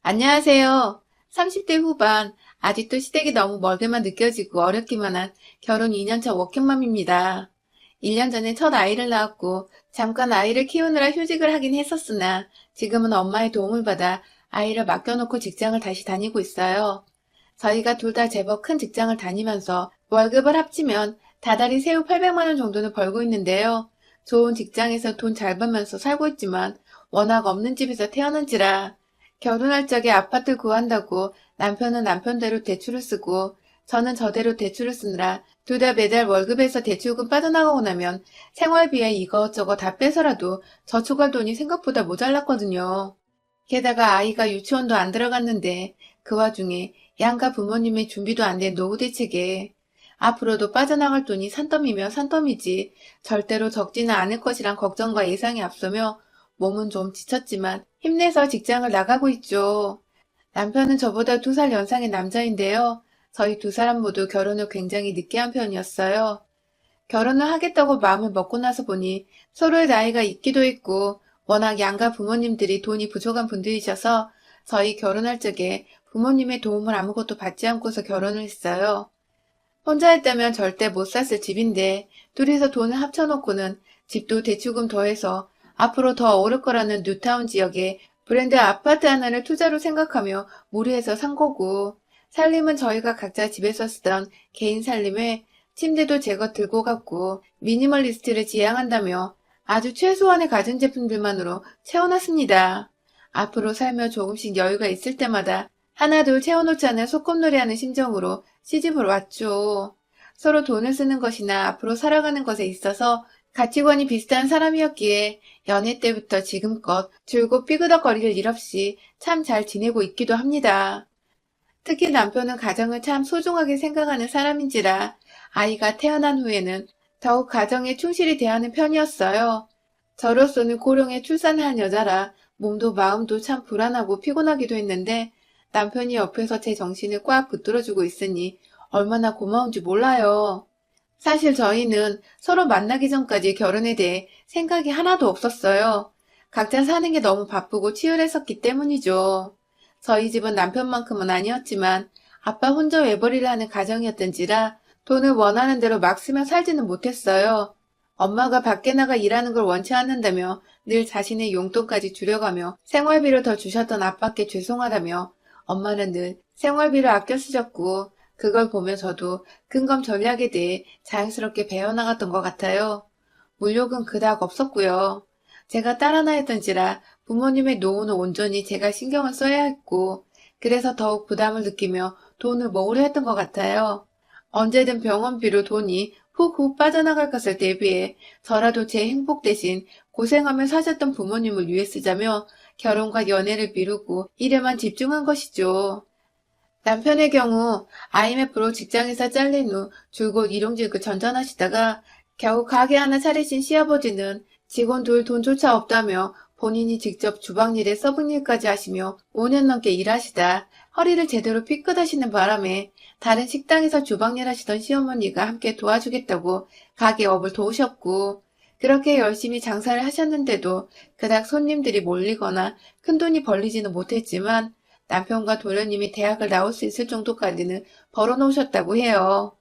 안녕하세요. 30대 후반, 아직도 시댁이 너무 멀게만 느껴지고 어렵기만 한 결혼 2년차 워킹맘입니다. 1년 전에 첫 아이를 낳았고 잠깐 아이를 키우느라 휴직을 하긴 했었으나 지금은 엄마의 도움을 받아 아이를 맡겨놓고 직장을 다시 다니고 있어요. 저희가 둘 다 제법 큰 직장을 다니면서 월급을 합치면 다달이 세후 800만 원 정도는 벌고 있는데요. 좋은 직장에서 돈 잘 벌면서 살고 있지만 워낙 없는 집에서 태어난지라 결혼할 적에 아파트 구한다고 남편은 남편대로 대출을 쓰고 저는 저대로 대출을 쓰느라 둘 다 매달 월급에서 대출금 빠져나가고 나면 생활비에 이것저것 다 빼서라도 저축할 돈이 생각보다 모자랐거든요. 게다가 아이가 유치원도 안 들어갔는데 그 와중에 양가 부모님의 준비도 안 된 노후 대책에 앞으로도 빠져나갈 돈이 산더미며 산더미지 절대로 적지는 않을 것이란 걱정과 예상이 앞서며 몸은 좀 지쳤지만 힘내서 직장을 나가고 있죠. 남편은 저보다 2살 연상의 남자인데요. 저희 두 사람 모두 결혼을 굉장히 늦게 한 편이었어요. 결혼을 하겠다고 마음을 먹고 나서 보니 서로의 나이가 있기도 했고 워낙 양가 부모님들이 돈이 부족한 분들이셔서 저희 결혼할 적에 부모님의 도움을 아무것도 받지 않고서 결혼을 했어요. 혼자 했다면 절대 못 샀을 집인데 둘이서 돈을 합쳐놓고는 집도 대출금 더해서 앞으로 더 오를 거라는 뉴타운 지역에 브랜드 아파트 하나를 투자로 생각하며 무리해서 산 거고 살림은 저희가 각자 집에서 쓰던 개인 살림에 침대도 제거 들고 갔고 미니멀리스트를 지향한다며 아주 최소한의 가전제품들만으로 채워놨습니다. 앞으로 살며 조금씩 여유가 있을 때마다 하나둘 채워놓자는 소꿉놀이하는 심정으로 시집을 왔죠. 서로 돈을 쓰는 것이나 앞으로 살아가는 것에 있어서 가치관이 비슷한 사람이었기에 연애 때부터 지금껏 줄곧 삐그덕거릴 일 없이 참 잘 지내고 있기도 합니다. 특히 남편은 가정을 참 소중하게 생각하는 사람인지라 아이가 태어난 후에는 더욱 가정에 충실히 대하는 편이었어요. 저로서는 고령에 출산한 여자라 몸도 마음도 참 불안하고 피곤하기도 했는데 남편이 옆에서 제 정신을 꽉 붙들어주고 있으니 얼마나 고마운지 몰라요. 사실 저희는 서로 만나기 전까지 결혼에 대해 생각이 하나도 없었어요. 각자 사는 게 너무 바쁘고 치열했었기 때문이죠. 저희 집은 남편만큼은 아니었지만 아빠 혼자 외벌이를 하는 가정이었던지라 돈을 원하는 대로 막 쓰며 살지는 못했어요. 엄마가 밖에 나가 일하는 걸 원치 않는다며 늘 자신의 용돈까지 줄여가며 생활비를 더 주셨던 아빠께 죄송하다며 엄마는 늘 생활비를 아껴 쓰셨고 그걸 보며 저도 근검 전략에 대해 자연스럽게 배워나갔던 것 같아요. 물욕은 그닥 없었고요. 제가 딸 하나였던지라 부모님의 노후는 온전히 제가 신경을 써야 했고 그래서 더욱 부담을 느끼며 돈을 모으려 했던 것 같아요. 언제든 병원비로 돈이 훅훅 빠져나갈 것을 대비해 저라도 제 행복 대신 고생하며 사셨던 부모님을 위해 쓰자며 결혼과 연애를 미루고 일에만 집중한 것이죠. 남편의 경우 IMF로 직장에서 잘린 후 줄곧 일용직을 전전하시다가 겨우 가게 하나 차리신 시아버지는 직원 둘 돈조차 없다며 본인이 직접 주방일에 서빙일까지 하시며 5년 넘게 일하시다 허리를 제대로 삐끗하시는 바람에 다른 식당에서 주방일 하시던 시어머니가 함께 도와주겠다고 가게 업을 도우셨고 그렇게 열심히 장사를 하셨는데도 그닥 손님들이 몰리거나 큰돈이 벌리지는 못했지만 남편과 도련님이 대학을 나올 수 있을 정도까지는 벌어놓으셨다고 해요.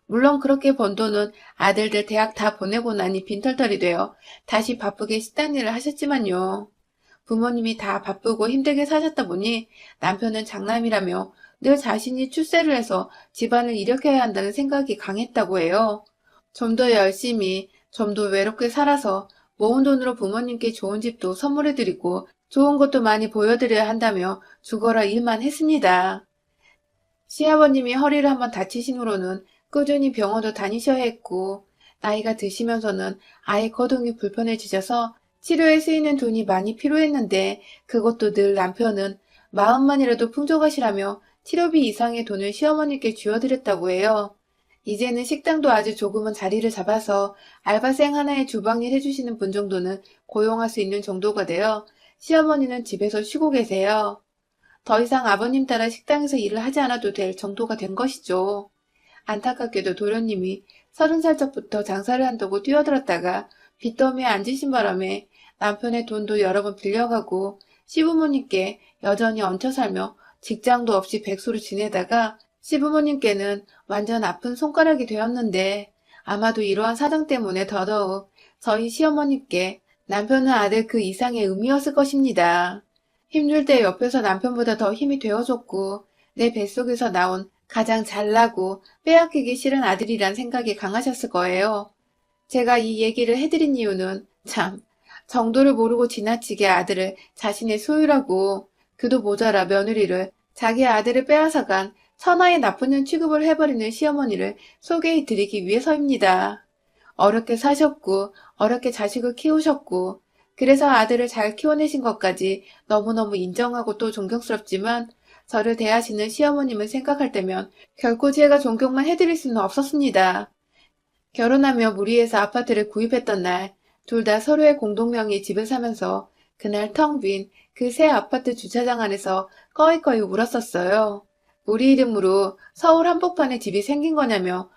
물론 그렇게 번 돈은 아들들 대학 다 보내고 나니 빈털털이 되어 다시 바쁘게 식당 일을 하셨지만요. 부모님이 다 바쁘고 힘들게 사셨다 보니 남편은 장남이라며 늘 자신이 출세를 해서 집안을 일으켜야 한다는 생각이 강했다고 해요. 좀 더 열심히, 좀 더 외롭게 살아서 모은 돈으로 부모님께 좋은 집도 선물해드리고 좋은 것도 많이 보여드려야 한다며 죽어라 일만 했습니다. 시아버님이 허리를 한번 다치신 후로는 꾸준히 병원도 다니셔야 했고 나이가 드시면서는 아예 거동이 불편해지셔서 치료에 쓰이는 돈이 많이 필요했는데 그것도 늘 남편은 마음만이라도 풍족하시라며 치료비 이상의 돈을 시어머니께 쥐어드렸다고 해요. 이제는 식당도 아주 조금은 자리를 잡아서 알바생 하나의 주방일 해주시는 분 정도는 고용할 수 있는 정도가 되어 시어머니는 집에서 쉬고 계세요. 더 이상 아버님 따라 식당에서 일을 하지 않아도 될 정도가 된 것이죠. 안타깝게도 도련님이 30살적부터 장사를 한다고 뛰어들었다가 빚더미에 앉으신 바람에 남편의 돈도 여러 번 빌려가고 시부모님께 여전히 얹혀 살며 직장도 없이 백수로 지내다가 시부모님께는 완전 아픈 손가락이 되었는데 아마도 이러한 사정 때문에 더더욱 저희 시어머님께 남편은 아들 그 이상의 의미였을 것입니다. 힘들 때 옆에서 남편보다 더 힘이 되어줬고 내 뱃속에서 나온 가장 잘나고 빼앗기기 싫은 아들이란 생각이 강하셨을 거예요. 제가 이 얘기를 해드린 이유는 참 정도를 모르고 지나치게 아들을 자신의 소유라고 그도 모자라 며느리를 자기 아들을 빼앗아간 천하의 나쁜 년 취급을 해버리는 시어머니를 소개해드리기 위해서입니다. 어렵게 사셨고 어렵게 자식을 키우셨고 그래서 아들을 잘 키워내신 것까지 너무너무 인정하고 또 존경스럽지만 저를 대하시는 시어머님을 생각할 때면 결코 제가 존경만 해드릴 수는 없었습니다. 결혼하며 무리해서 아파트를 구입했던 날 둘 다 서로의 공동명의 집을 사면서 그날 텅 빈 그 새 아파트 주차장 안에서 꺼이꺼이 울었었어요. 우리 이름으로 서울 한복판에 집이 생긴 거냐며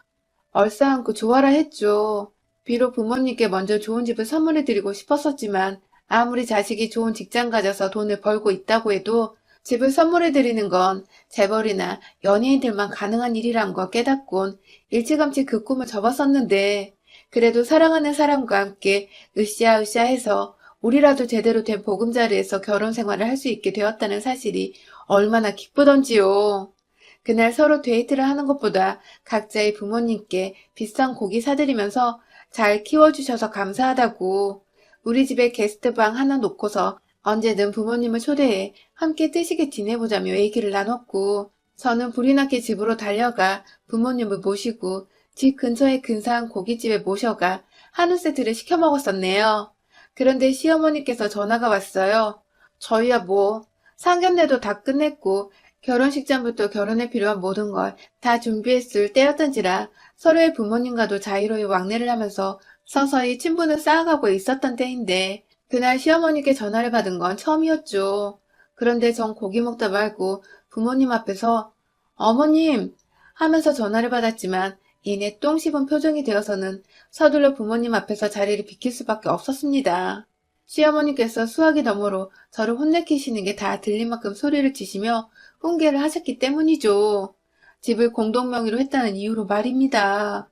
얼싸안고 좋아라 했죠. 비록 부모님께 먼저 좋은 집을 선물해드리고 싶었었지만 아무리 자식이 좋은 직장 가져서 돈을 벌고 있다고 해도 집을 선물해드리는 건 재벌이나 연예인들만 가능한 일이란 거 깨닫곤 일찌감치 그 꿈을 접었었는데 그래도 사랑하는 사람과 함께 으쌰으쌰 해서 우리라도 제대로 된 보금자리에서 결혼 생활을 할 수 있게 되었다는 사실이 얼마나 기쁘던지요. 그날 서로 데이트를 하는 것보다 각자의 부모님께 비싼 고기 사드리면서 잘 키워주셔서 감사하다고 우리 집에 게스트방 하나 놓고서 언제든 부모님을 초대해 함께 뜨시게 지내보자며 얘기를 나눴고 저는 불이 나게 집으로 달려가 부모님을 모시고 집 근처의 근사한 고깃집에 모셔가 한우 세트를 시켜 먹었었네요. 그런데 시어머니께서 전화가 왔어요. 저희야 뭐 상견례도 다 끝냈고 결혼식장부터 결혼에 필요한 모든 걸 다 준비했을 때였던지라 서로의 부모님과도 자유로이 왕래를 하면서 서서히 친분을 쌓아가고 있었던 때인데 그날 시어머니께 전화를 받은 건 처음이었죠. 그런데 전 고기 먹다 말고 부모님 앞에서 어머님 하면서 전화를 받았지만 이내 똥 씹은 표정이 되어서는 서둘러 부모님 앞에서 자리를 비킬 수밖에 없었습니다. 시어머니께서 수화기 너머로 저를 혼내키시는 게 다 들릴 만큼 소리를 치시며 훈계를 하셨기 때문이죠. 집을 공동명의로 했다는 이유로 말입니다.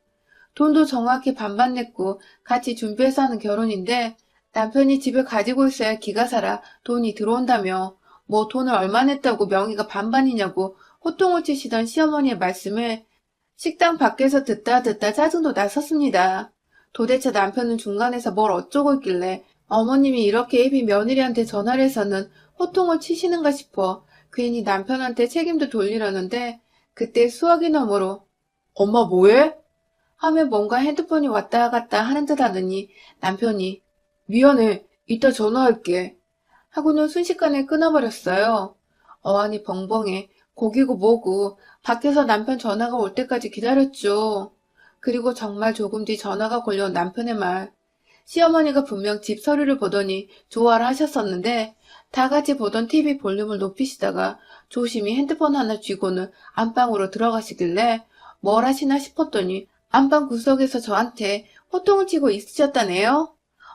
돈도 정확히 반반 냈고 같이 준비해서 하는 결혼인데 남편이 집을 가지고 있어야 기가 살아 돈이 들어온다며 뭐 돈을 얼마 냈다고 명의가 반반이냐고 호통을 치시던 시어머니의 말씀을 식당 밖에서 듣다 짜증도 났었습니다. 도대체 남편은 중간에서 뭘 어쩌고 있길래 어머님이 이렇게 애비 며느리한테 전화를 해서는 호통을 치시는가 싶어 괜히 남편한테 책임도 돌리려는데 그때 수화기 너머로 엄마 뭐해? 하며 뭔가 핸드폰이 왔다 갔다 하는 듯 하더니 남편이 미안해 이따 전화할게 하고는 순식간에 끊어버렸어요. 어안이 벙벙해 고기고 뭐고 밖에서 남편 전화가 올 때까지 기다렸죠. 그리고 정말 조금 뒤 전화가 걸려온 남편의 말. 시어머니가 분명 집 서류를 보더니 좋아라 하셨었는데 다 같이 보던 TV 볼륨을 높이시다가 조심히 핸드폰 하나 쥐고는 안방으로 들어가시길래 뭘 하시나 싶었더니 안방 구석에서 저한테 호통을 치고 있으셨다네요.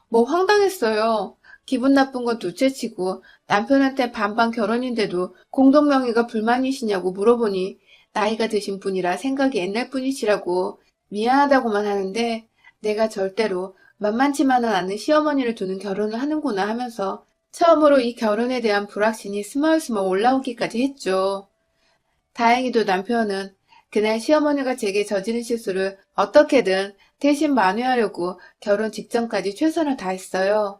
뭐 황당했어요. 기분 나쁜 건 둘째치고 남편한테 반반 결혼인데도 공동명의가 불만이시냐고 물어보니 나이가 드신 분이라 생각이 옛날 분이시라고 미안하다고만 하는데 내가 절대로 만만치만은 않은 시어머니를 두는 결혼을 하는구나 하면서 처음으로 이 결혼에 대한 불확신이 스멀스멀 올라오기까지 했죠. 다행히도 남편은 그날 시어머니가 제게 저지른 실수를 어떻게든 대신 만회하려고 결혼 직전까지 최선을 다했어요.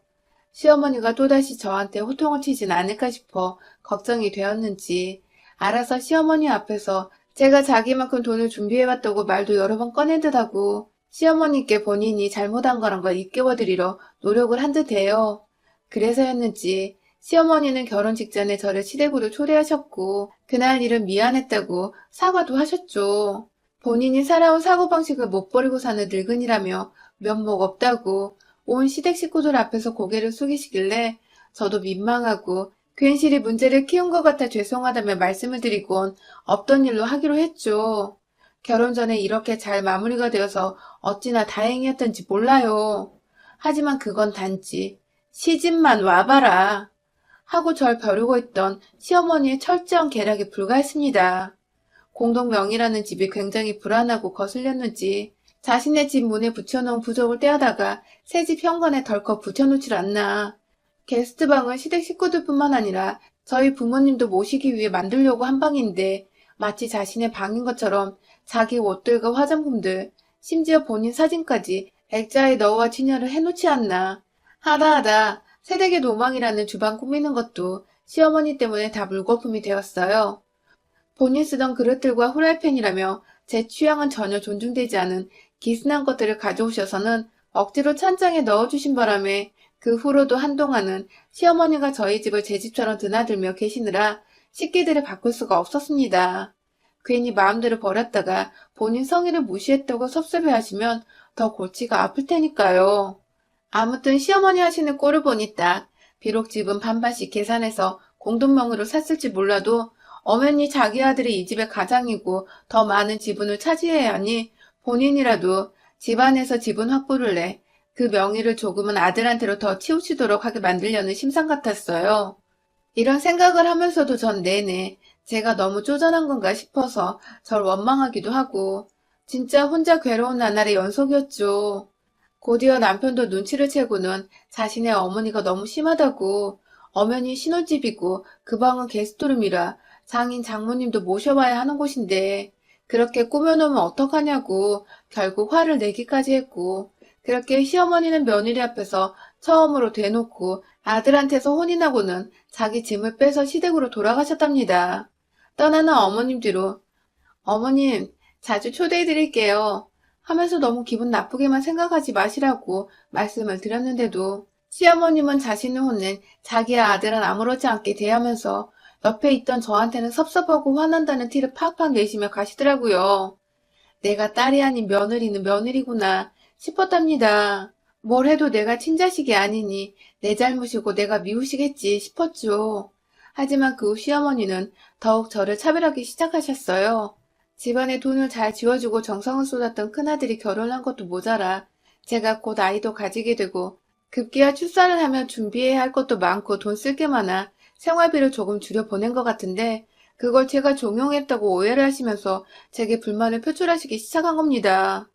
시어머니가 또다시 저한테 호통을 치진 않을까 싶어 걱정이 되었는지 알아서 시어머니 앞에서 제가 자기만큼 돈을 준비해왔다고 말도 여러 번 꺼낸 듯하고 시어머니께 본인이 잘못한 거란 걸 일깨워드리려 노력을 한 듯해요. 그래서였는지 시어머니는 결혼 직전에 저를 시댁으로 초대하셨고 그날 일은 미안했다고 사과도 하셨죠. 본인이 살아온 사고방식을 못 버리고 사는 늙은이라며 면목 없다고 온 시댁 식구들 앞에서 고개를 숙이시길래 저도 민망하고 괜시리 문제를 키운 것 같아 죄송하다며 말씀을 드리곤 없던 일로 하기로 했죠. 결혼 전에 이렇게 잘 마무리가 되어서 어찌나 다행이었던지 몰라요. 하지만 그건 단지 시집만 와봐라 하고 절 벼르고 있던 시어머니의 철저한 계략에 불과했습니다. 공동명의라는 집이 굉장히 불안하고 거슬렸는지 자신의 집 문에 붙여놓은 부적을 떼어다가 새 집 현관에 덜컥 붙여놓질 않나. 게스트방은 시댁 식구들뿐만 아니라 저희 부모님도 모시기 위해 만들려고 한 방인데 마치 자신의 방인 것처럼 자기 옷들과 화장품들, 심지어 본인 사진까지 액자에 넣어와 진열을 해놓지 않나. 하다하다 새댁의 로망이라는 주방 꾸미는 것도 시어머니 때문에 다 물거품이 되었어요. 본인 쓰던 그릇들과 후라이팬이라며 제 취향은 전혀 존중되지 않은 기스난 것들을 가져오셔서는 억지로 찬장에 넣어주신 바람에 그 후로도 한동안은 시어머니가 저희 집을 제 집처럼 드나들며 계시느라 식기들을 바꿀 수가 없었습니다. 괜히 마음대로 버렸다가 본인 성의를 무시했다고 섭섭해하시면 더 골치가 아플 테니까요. 아무튼 시어머니 하시는 꼴을 보니 딱 비록 집은 반반씩 계산해서 공동명의로 샀을지 몰라도 엄연히 자기 아들이 이 집의 가장이고 더 많은 지분을 차지해야 하니 본인이라도 집안에서 지분 확보를 내 그 명의를 조금은 아들한테로 더 치우치도록 하게 만들려는 심상 같았어요. 이런 생각을 하면서도 전 내내 제가 너무 쪼잔한 건가 싶어서 절 원망하기도 하고 진짜 혼자 괴로운 나날의 연속이었죠. 곧이어 남편도 눈치를 채고는 자신의 어머니가 너무 심하다고 엄연히 신혼집이고 그 방은 게스트룸이라 장인 장모님도 모셔봐야 하는 곳인데 그렇게 꾸며놓으면 어떡하냐고 결국 화를 내기까지 했고 그렇게 시어머니는 며느리 앞에서 처음으로 대놓고 아들한테서 혼이 나고는 자기 짐을 빼서 시댁으로 돌아가셨답니다. 떠나는 어머님 뒤로 어머님 자주 초대해드릴게요 하면서 너무 기분 나쁘게만 생각하지 마시라고 말씀을 드렸는데도 시어머님은 자신을 혼낸 자기 아들은 아무렇지 않게 대하면서 옆에 있던 저한테는 섭섭하고 화난다는 티를 팍팍 내시며 가시더라고요. 내가 딸이 아닌 며느리는 며느리구나 싶었답니다. 뭘 해도 내가 친자식이 아니니 내 잘못이고 내가 미우시겠지 싶었죠. 하지만 그 후 시어머니는 더욱 저를 차별하기 시작하셨어요. 집안에 돈을 잘 지어주고 정성을 쏟았던 큰아들이 결혼한 것도 모자라 제가 곧 아이도 가지게 되고 급기야 출산을 하면 준비해야 할 것도 많고 돈 쓸 게 많아 생활비를 조금 줄여 보낸 것 같은데 그걸 제가 종용했다고 오해를 하시면서 제게 불만을 표출하시기 시작한 겁니다.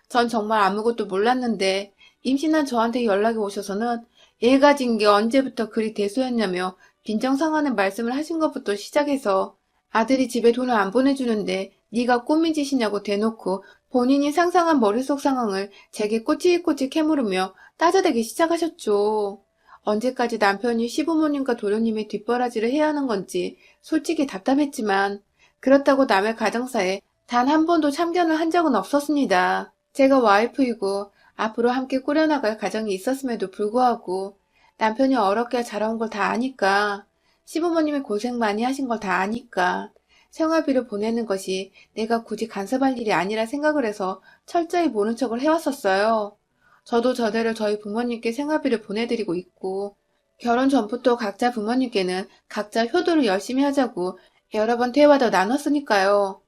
전 정말 아무것도 몰랐는데 임신한 저한테 연락이 오셔서는 얘 가진 게 언제부터 그리 대소였냐며 빈정상하는 말씀을 하신 것부터 시작해서 아들이 집에 돈을 안 보내주는데 네가 꾸민 짓이냐고 대놓고 본인이 상상한 머릿속 상황을 제게 꼬치꼬치 캐물으며 따져대기 시작하셨죠. 언제까지 남편이 시부모님과 도련님의 뒷바라지를 해야 하는 건지 솔직히 답답했지만 그렇다고 남의 가정사에 단 한 번도 참견을 한 적은 없었습니다. 제가 와이프이고 앞으로 함께 꾸려나갈 가정이 있었음에도 불구하고 남편이 어렵게 자라온 걸 다 아니까 시부모님이 고생 많이 하신 걸 다 아니까 생활비를 보내는 것이 내가 굳이 간섭할 일이 아니라 생각을 해서 철저히 모른 척을 해왔었어요. 저도 저대로 저희 부모님께 생활비를 보내드리고 있고 결혼 전부터 각자 부모님께는 각자 효도를 열심히 하자고 여러 번 대화도 나눴으니까요.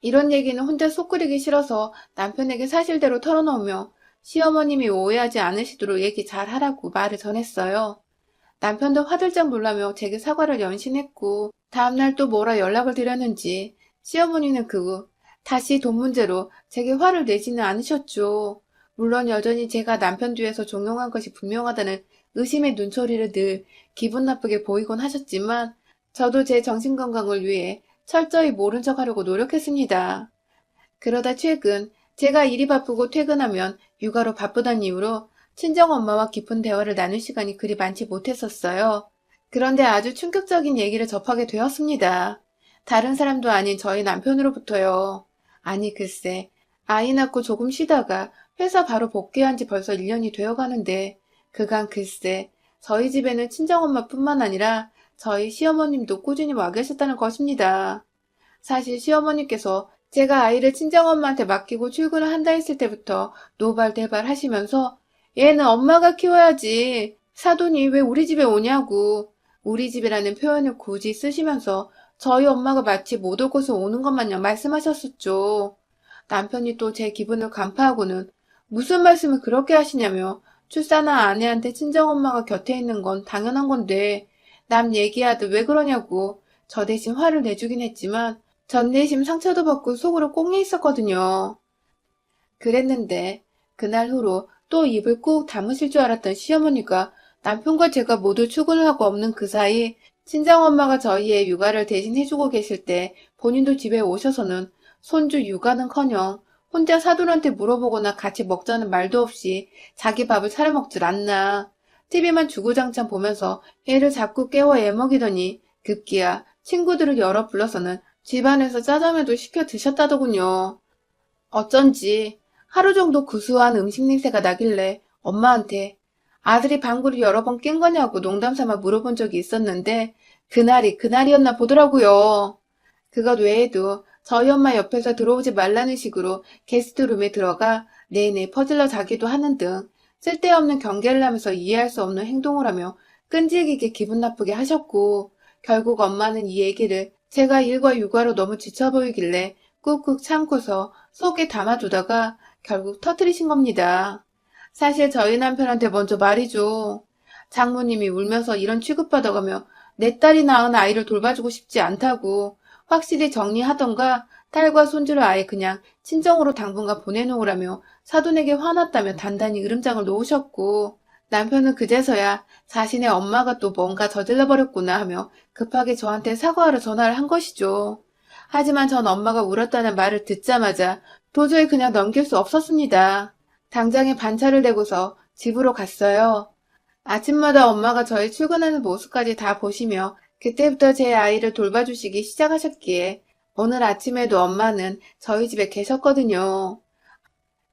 이런 얘기는 혼자 속 끓이기 싫어서 남편에게 사실대로 털어놓으며 시어머님이 오해하지 않으시도록 얘기 잘 하라고 말을 전했어요. 남편도 화들짝 놀라며 제게 사과를 연신했고 다음날 또 뭐라 연락을 드렸는지 시어머니는 그 후 다시 돈 문제로 제게 화를 내지는 않으셨죠. 물론 여전히 제가 남편 뒤에서 종용한 것이 분명하다는 의심의 눈초리를 늘 기분 나쁘게 보이곤 하셨지만 저도 제 정신건강을 위해 철저히 모른 척하려고 노력했습니다. 그러다 최근 제가 일이 바쁘고 퇴근하면 육아로 바쁘단 이유로 친정엄마와 깊은 대화를 나눌 시간이 그리 많지 못했었어요. 그런데 아주 충격적인 얘기를 접하게 되었습니다. 다른 사람도 아닌 저희 남편으로부터요. 아니 글쎄, 아이 낳고 조금 쉬다가 회사 바로 복귀한 지 벌써 1년이 되어 가는데 그간 글쎄 저희 집에는 친정엄마뿐만 아니라 저희 시어머님도 꾸준히 와 계셨다는 것입니다. 사실 시어머니께서 제가 아이를 친정엄마한테 맡기고 출근을 한다 했을 때부터 노발대발 하시면서 얘는 엄마가 키워야지. 사돈이 왜 우리 집에 오냐고. 우리 집이라는 표현을 굳이 쓰시면서 저희 엄마가 마치 못 올 곳에 오는 것 마냥 말씀하셨었죠. 남편이 또 제 기분을 간파하고는 무슨 말씀을 그렇게 하시냐며 출산한 아내한테 친정엄마가 곁에 있는 건 당연한 건데 남 얘기하듯 왜 그러냐고 저 대신 화를 내주긴 했지만 전 내심 상처도 받고 속으로 꽁해 있었거든요. 그랬는데 그날 후로 또 입을 꾹 다무실 줄 알았던 시어머니가 남편과 제가 모두 출근을 하고 없는 그 사이 친정엄마가 저희의 육아를 대신 해주고 계실 때 본인도 집에 오셔서는 손주 육아는커녕 혼자 사돈한테 물어보거나 같이 먹자는 말도 없이 자기 밥을 차려 먹질 않나. TV만 주구장창 보면서 애를 자꾸 깨워 애먹이더니 급기야 친구들을 여러 불러서는 집안에서 짜장면도 시켜 드셨다더군요. 어쩐지 하루 정도 구수한 음식 냄새가 나길래 엄마한테 아들이 방구를 여러 번 낀 거냐고 농담 삼아 물어본 적이 있었는데 그날이 그날이었나 보더라고요. 그것 외에도 저희 엄마 옆에서 들어오지 말라는 식으로 게스트룸에 들어가 내내 퍼질러 자기도 하는 등 쓸데없는 경계를 하면서 이해할 수 없는 행동을 하며 끈질기게 기분 나쁘게 하셨고 결국 엄마는 이 얘기를 제가 일과 육아로 너무 지쳐 보이길래 꾹꾹 참고서 속에 담아두다가 결국 터뜨리신 겁니다. 사실 저희 남편한테 먼저 말이죠. 장모님이 울면서 이런 취급받아가며 내 딸이 낳은 아이를 돌봐주고 싶지 않다고 확실히 정리하던가 딸과 손주를 아예 그냥 친정으로 당분간 보내놓으라며 사돈에게 화났다며 단단히 으름장을 놓으셨고 남편은 그제서야 자신의 엄마가 또 뭔가 저질러버렸구나 하며 급하게 저한테 사과하러 전화를 한 것이죠. 하지만 전 엄마가 울었다는 말을 듣자마자 도저히 그냥 넘길 수 없었습니다. 당장에 반차를 대고서 집으로 갔어요. 아침마다 엄마가 저희 출근하는 모습까지 다 보시며 그때부터 제 아이를 돌봐주시기 시작하셨기에 오늘 아침에도 엄마는 저희 집에 계셨거든요.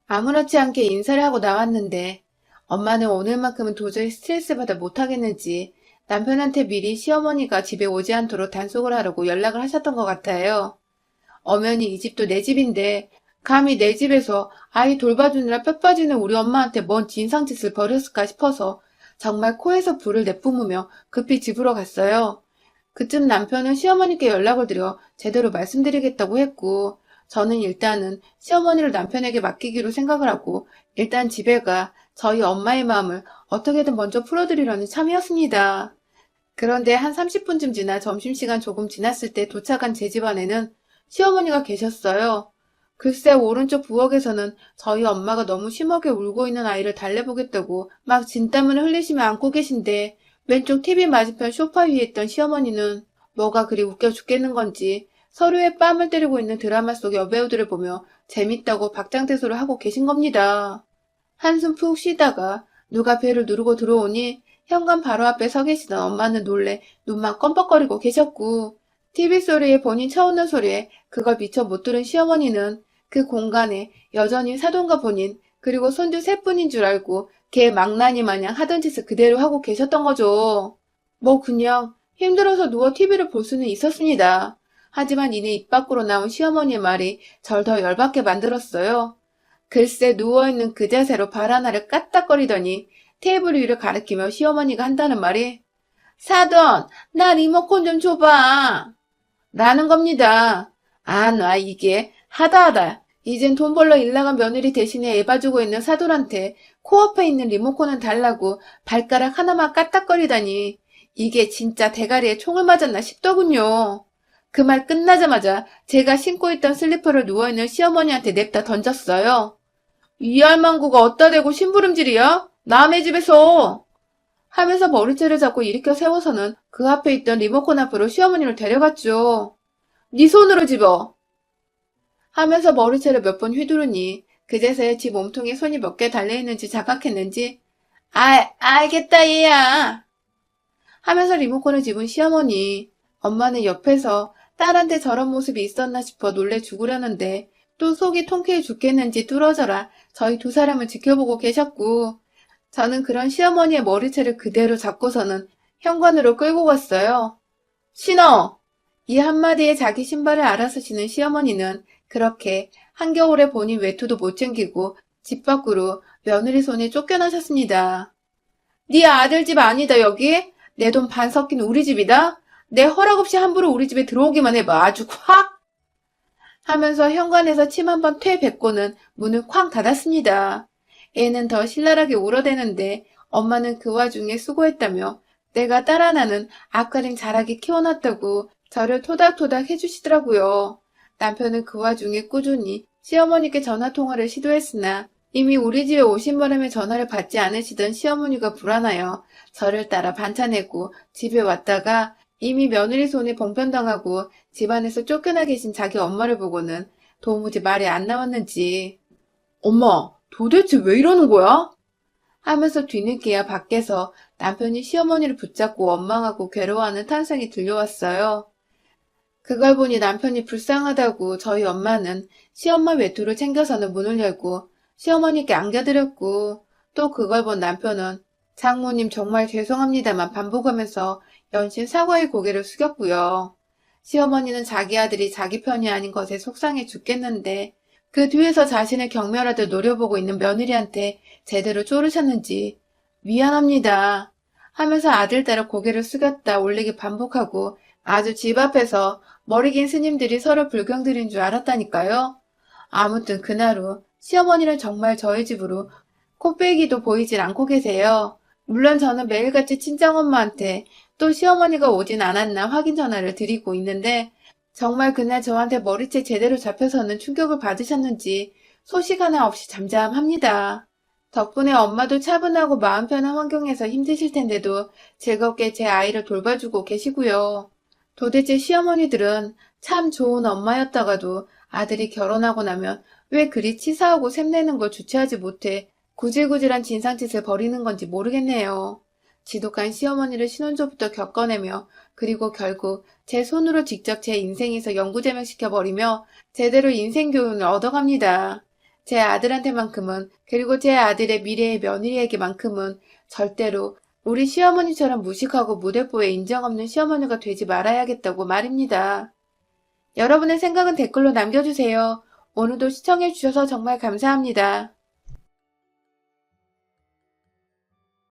아무렇지 않게 인사를 하고 나왔는데 엄마는 오늘만큼은 도저히 스트레스 받아 못하겠는지 남편한테 미리 시어머니가 집에 오지 않도록 단속을 하려고 연락을 하셨던 것 같아요. 엄연히 이 집도 내 집인데 감히 내 집에서 아이 돌봐주느라 뼈 빠지는 우리 엄마한테 뭔 진상짓을 벌였을까 싶어서 정말 코에서 불을 내뿜으며 급히 집으로 갔어요. 그쯤 남편은 시어머니께 연락을 드려 제대로 말씀드리겠다고 했고 저는 일단은 시어머니를 남편에게 맡기기로 생각을 하고 일단 집에 가 저희 엄마의 마음을 어떻게든 먼저 풀어드리려는 참이었습니다. 그런데 한 30분쯤 지나 점심시간 조금 지났을 때 도착한 제 집안에는 시어머니가 계셨어요. 글쎄 오른쪽 부엌에서는 저희 엄마가 너무 심하게 울고 있는 아이를 달래보겠다고 막 진땀을 흘리시며 안고 계신데 왼쪽 TV 맞은편 소파 위에 있던 시어머니는 뭐가 그리 웃겨 죽겠는 건지 서로의 뺨을 때리고 있는 드라마 속 여배우들을 보며 재밌다고 박장대소를 하고 계신 겁니다. 한숨 푹 쉬다가 누가 배를 누르고 들어오니 현관 바로 앞에 서 계시던 엄마는 놀래 눈만 껌뻑거리고 계셨고 TV 소리에 본인 쳐오는 소리에 그걸 미처 못 들은 시어머니는 그 공간에 여전히 사돈과 본인 그리고 손주 셋뿐인 줄 알고 개 망나니 마냥 하던 짓을 그대로 하고 계셨던 거죠. 뭐 그냥 힘들어서 누워 TV를 볼 수는 있었습니다. 하지만 이내 입 밖으로 나온 시어머니의 말이 절 더 열받게 만들었어요. 글쎄 누워있는 그 자세로 발 하나를 까딱거리더니 테이블 위를 가리키며 시어머니가 한다는 말이 사돈, 나 리모컨 좀 줘봐. 라는 겁니다. 아, 나 이게 하다하다. 이젠 돈 벌러 일 나간 며느리 대신에 애 봐주고 있는 사돈한테 코앞에 있는 리모컨은 달라고 발가락 하나만 까딱거리다니 이게 진짜 대가리에 총을 맞았나 싶더군요. 그 말 끝나자마자 제가 신고 있던 슬리퍼를 누워있는 시어머니한테 냅다 던졌어요. 이 할망구가 어디다 대고 심부름질이야? 남의 집에서! 하면서 머리채를 잡고 일으켜 세워서는 그 앞에 있던 리모컨 앞으로 시어머니를 데려갔죠. 네 손으로 집어! 하면서 머리채를 몇 번 휘두르니 그제서야 지 몸통에 손이 몇 개 달려있는지 자각했는지 알겠다 얘야 하면서 리모컨을 집은 시어머니. 엄마는 옆에서 딸한테 저런 모습이 있었나 싶어 놀래 죽으려는데 또 속이 통쾌해 죽겠는지 뚫어져라 저희 두 사람을 지켜보고 계셨고 저는 그런 시어머니의 머리채를 그대로 잡고서는 현관으로 끌고 갔어요. 신어! 이 한마디에 자기 신발을 알아서 신은 시어머니는 그렇게 한겨울에 본인 외투도 못 챙기고 집 밖으로 며느리 손에 쫓겨나셨습니다. 네 아들 집 아니다 여기? 내 돈 반 섞인 우리 집이다? 내 허락 없이 함부로 우리 집에 들어오기만 해봐 아주 확! 하면서 현관에서 침 한 번 퇴 뱉고는 문을 쾅 닫았습니다. 애는 더 신랄하게 울어대는데 엄마는 그 와중에 수고했다며 내가 딸 하나는 앞가림 잘하게 키워놨다고 저를 토닥토닥 해주시더라고요. 남편은 그 와중에 꾸준히 시어머니께 전화통화를 시도했으나 이미 우리 집에 오신 바람에 전화를 받지 않으시던 시어머니가 불안하여 저를 따라 반찬 해고 집에 왔다가 이미 며느리 손에 봉편당하고 집안에서 쫓겨나 계신 자기 엄마를 보고는 도무지 말이 안 나왔는지 엄마, 도대체 왜 이러는 거야? 하면서 뒤늦게야 밖에서 남편이 시어머니를 붙잡고 원망하고 괴로워하는 탄성이 들려왔어요. 그걸 보니 남편이 불쌍하다고 저희 엄마는 시엄마 외투를 챙겨서는 문을 열고 시어머니께 안겨드렸고 또 그걸 본 남편은 장모님 정말 죄송합니다만 반복하면서 연신 사과의 고개를 숙였고요. 시어머니는 자기 아들이 자기 편이 아닌 것에 속상해 죽겠는데 그 뒤에서 자신을 경멸하듯 노려보고 있는 며느리한테 제대로 쪼르셨는지 미안합니다 하면서 아들 따라 고개를 숙였다 올리기 반복하고 아주 집 앞에서 머리 긴 스님들이 서로 불경드린 줄 알았다니까요. 아무튼 그날 후 시어머니는 정말 저희 집으로 코빼기도 보이질 않고 계세요. 물론 저는 매일같이 친정엄마한테 또 시어머니가 오진 않았나 확인 전화를 드리고 있는데 정말 그날 저한테 머리채 제대로 잡혀서는 충격을 받으셨는지 소식 하나 없이 잠잠합니다. 덕분에 엄마도 차분하고 마음 편한 환경에서 힘드실 텐데도 즐겁게 제 아이를 돌봐주고 계시고요. 도대체 시어머니들은 참 좋은 엄마였다가도 아들이 결혼하고 나면 왜 그리 치사하고 샘내는 걸 주체하지 못해 구질구질한 진상짓을 벌이는 건지 모르겠네요. 지독한 시어머니를 신혼초부터 겪어내며 그리고 결국 제 손으로 직접 제 인생에서 영구제명시켜버리며 제대로 인생교훈을 얻어갑니다. 제 아들한테만큼은 그리고 제 아들의 미래의 며느리에게만큼은 절대로 우리 시어머니처럼 무식하고 무대뽀에 인정 없는 시어머니가 되지 말아야겠다고 말입니다. 여러분의 생각은 댓글로 남겨주세요. 오늘도 시청해주셔서 정말 감사합니다.